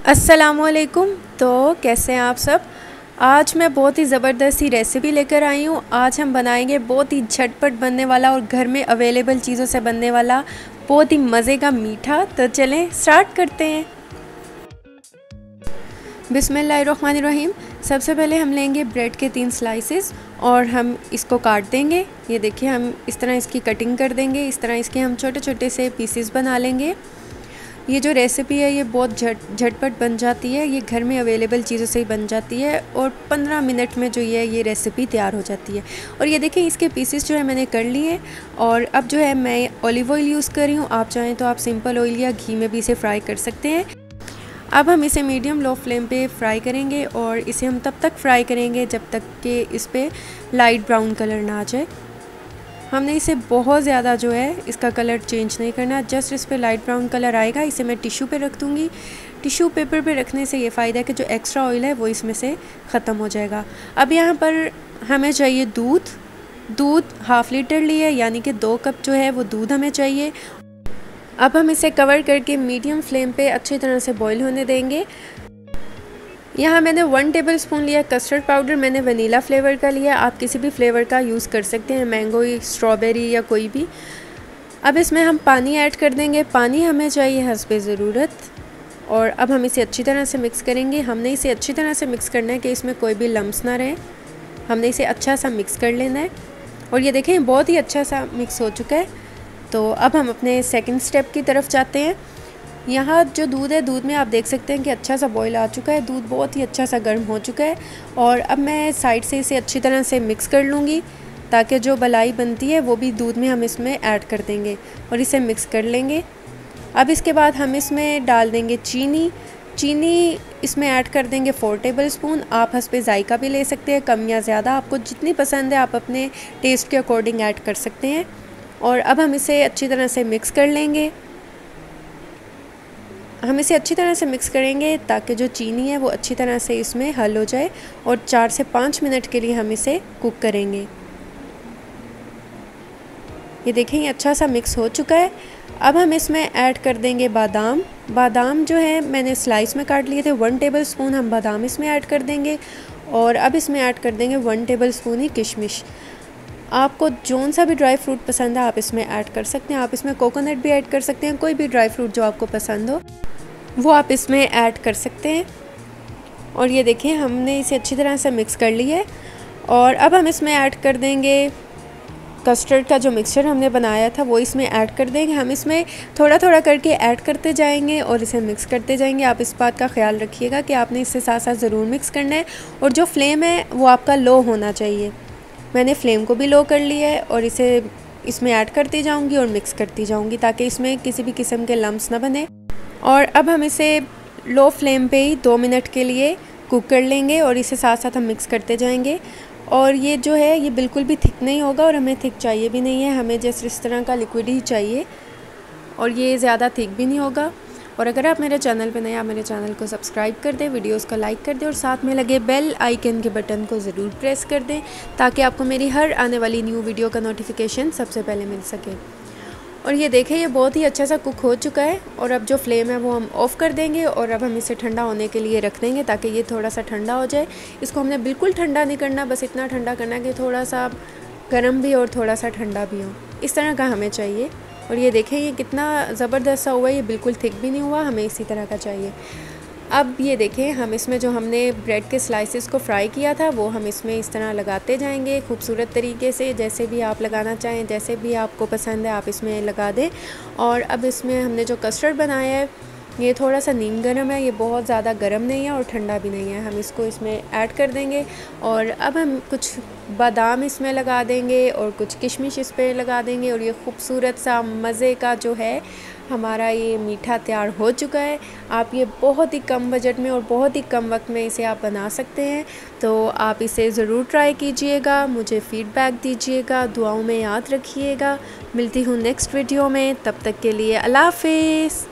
अस्सलामुअलैकुम। तो कैसे हैं आप सब। आज मैं बहुत ही ज़बरदस्त सी रेसिपी लेकर आई हूँ। आज हम बनाएंगे बहुत ही झटपट बनने वाला और घर में अवेलेबल चीज़ों से बनने वाला बहुत ही मज़े का मीठा। तो चलें स्टार्ट करते हैं। बिस्मिल्लाहिर्रहमानिर्रहीम। सबसे पहले हम लेंगे ब्रेड के 3 स्लाइसेस और हम इसको काट देंगे। ये देखिए, हम इस तरह इसकी कटिंग कर देंगे। इस तरह इसके हम छोटे छोटे से पीसेस बना लेंगे। ये जो रेसिपी है ये बहुत झटपट बन जाती है। ये घर में अवेलेबल चीज़ों से ही बन जाती है और 15 मिनट में जो ये रेसिपी तैयार हो जाती है। और ये देखें, इसके पीसेस जो है मैंने कर लिए। और अब जो है मैं ऑलिव ऑयल यूज़ कर रही हूँ। आप चाहें तो आप सिंपल ऑयल या घी में भी इसे फ्राई कर सकते हैं। अब हम इसे मीडियम लो फ्लेम पे फ्राई करेंगे और इसे हम तब तक फ्राई करेंगे जब तक कि इस पर लाइट ब्राउन कलर ना आ जाए। हमने इसे बहुत ज़्यादा जो है इसका कलर चेंज नहीं करना, जस्ट इस पर लाइट ब्राउन कलर आएगा। इसे मैं टिश्यू पे रख दूँगी। टिश्यू पेपर पे रखने से ये फ़ायदा है कि जो एक्स्ट्रा ऑयल है वो इसमें से ख़त्म हो जाएगा। अब यहाँ पर हमें चाहिए दूध 1/2 लीटर लिए, यानी कि 2 कप जो है वो दूध हमें चाहिए। अब हम इसे कवर करके मीडियम फ्लेम पे अच्छी तरह से बॉईल होने देंगे। यहाँ मैंने 1 टेबल स्पून लिया कस्टर्ड पाउडर। मैंने वनीला फ्लेवर का लिया, आप किसी भी फ्लेवर का यूज़ कर सकते हैं, मैंगो, स्ट्रॉबेरी या कोई भी। अब इसमें हम पानी ऐड कर देंगे। पानी हमें चाहिए हस्बे ज़रूरत। और अब हम इसे अच्छी तरह से मिक्स करेंगे। हमने इसे अच्छी तरह से मिक्स करना है कि इसमें कोई भी लम्स ना रहे। हमने इसे अच्छा सा मिक्स कर लेना है। और ये देखें, बहुत ही अच्छा सा मिक्स हो चुका है। तो अब हम अपने सेकंड स्टेप की तरफ जाते हैं। यहाँ जो दूध है, दूध में आप देख सकते हैं कि अच्छा सा बॉईल आ चुका है। दूध बहुत ही अच्छा सा गर्म हो चुका है। और अब मैं साइड से इसे अच्छी तरह से मिक्स कर लूँगी ताकि जो मलाई बनती है वो भी दूध में हम इसमें ऐड कर देंगे और इसे मिक्स कर लेंगे। अब इसके बाद हम इसमें डाल देंगे चीनी इसमें ऐड कर देंगे 4 टेबल स्पून। आप हस्बे जायका भी ले सकते हैं, कम या ज़्यादा, आपको जितनी पसंद है आप अपने टेस्ट के अकॉर्डिंग ऐड कर सकते हैं। और अब हम इसे अच्छी तरह से मिक्स कर लेंगे। हम इसे अच्छी तरह से मिक्स करेंगे ताकि जो चीनी है वो अच्छी तरह से इसमें हल हो जाए। और 4 से 5 मिनट के लिए हम इसे कुक करेंगे। ये देखें, ये अच्छा सा मिक्स हो चुका है। अब हम इसमें ऐड कर देंगे बादाम जो है मैंने स्लाइस में काट लिए थे। 1 टेबल स्पून हम बादाम इसमें ऐड कर देंगे। और अब इसमें ऐड कर देंगे 1 टेबल स्पून ही किशमिश। आपको जौन सा भी ड्राई फ्रूट पसंद है आप इसमें ऐड कर सकते हैं। आप इसमें कोकोनट भी ऐड कर सकते हैं, कोई भी ड्राई फ्रूट जो आपको पसंद हो वो आप इसमें ऐड कर सकते हैं। और ये देखें, हमने इसे अच्छी तरह से मिक्स कर लिया है। और अब हम इसमें ऐड कर देंगे कस्टर्ड का जो मिक्सचर हमने बनाया था वो इसमें ऐड कर देंगे। हम इसमें थोड़ा थोड़ा करके ऐड करते जाएंगे और इसे मिक्स करते जाएंगे। आप इस बात का ख्याल रखिएगा कि आपने इससे साथ साथ ज़रूर मिक्स करना है। और जो फ्लेम है वो आपका लो होना चाहिए। मैंने फ्लेम को भी लो कर लिया है और इसे इसमें ऐड करती जाऊँगी और मिक्स करती जाऊँगी ताकि इसमें किसी भी किस्म के लम्स ना बने। और अब हम इसे लो फ्लेम पे ही 2 मिनट के लिए कुक कर लेंगे और इसे साथ साथ हम मिक्स करते जाएंगे। और ये जो है ये बिल्कुल भी थिक नहीं होगा और हमें थिक चाहिए भी नहीं है, हमें जैसे इस तरह का लिक्विड ही चाहिए। और ये ज़्यादा थिक भी नहीं होगा। और अगर आप मेरे चैनल पे नए, आप मेरे चैनल को सब्सक्राइब कर दें, वीडियोस को लाइक कर दें और साथ में लगे बेल आइकन के बटन को ज़रूर प्रेस कर दें ताकि आपको मेरी हर आने वाली न्यू वीडियो का नोटिफिकेशन सबसे पहले मिल सके। और ये देखें, ये बहुत ही अच्छा सा कुक हो चुका है। और अब जो फ्लेम है वो हम ऑफ़ कर देंगे और अब हम इसे ठंडा होने के लिए रख देंगे ताकि ये थोड़ा सा ठंडा हो जाए। इसको हमने बिल्कुल ठंडा नहीं करना, बस इतना ठंडा करना कि थोड़ा सा गर्म भी और थोड़ा सा ठंडा भी हो, इस तरह का हमें चाहिए। और ये देखें, ये कितना ज़बरदस्त सा हुआ है, ये बिल्कुल थिक भी नहीं हुआ, हमें इसी तरह का चाहिए। अब ये देखें, हम इसमें जो हमने ब्रेड के स्लाइसेस को फ्राई किया था वो हम इसमें इस तरह लगाते जाएंगे खूबसूरत तरीके से। जैसे भी आप लगाना चाहें, जैसे भी आपको पसंद है आप इसमें लगा दें। और अब इसमें हमने जो कस्टर्ड बनाया है ये थोड़ा सा नीम गर्म है, ये बहुत ज़्यादा गर्म नहीं है और ठंडा भी नहीं है। हम इसको इसमें ऐड कर देंगे। और अब हम कुछ बादाम इसमें लगा देंगे और कुछ किशमिश इस पर लगा देंगे। और ये खूबसूरत सा मज़े का जो है हमारा ये मीठा तैयार हो चुका है। आप ये बहुत ही कम बजट में और बहुत ही कम वक्त में इसे आप बना सकते हैं। तो आप इसे ज़रूर ट्राई कीजिएगा, मुझे फ़ीडबैक दीजिएगा, दुआओं में याद रखिएगा। मिलती हूँ नेक्स्ट वीडियो में, तब तक के लिए अल्लाह हाफ़िज़।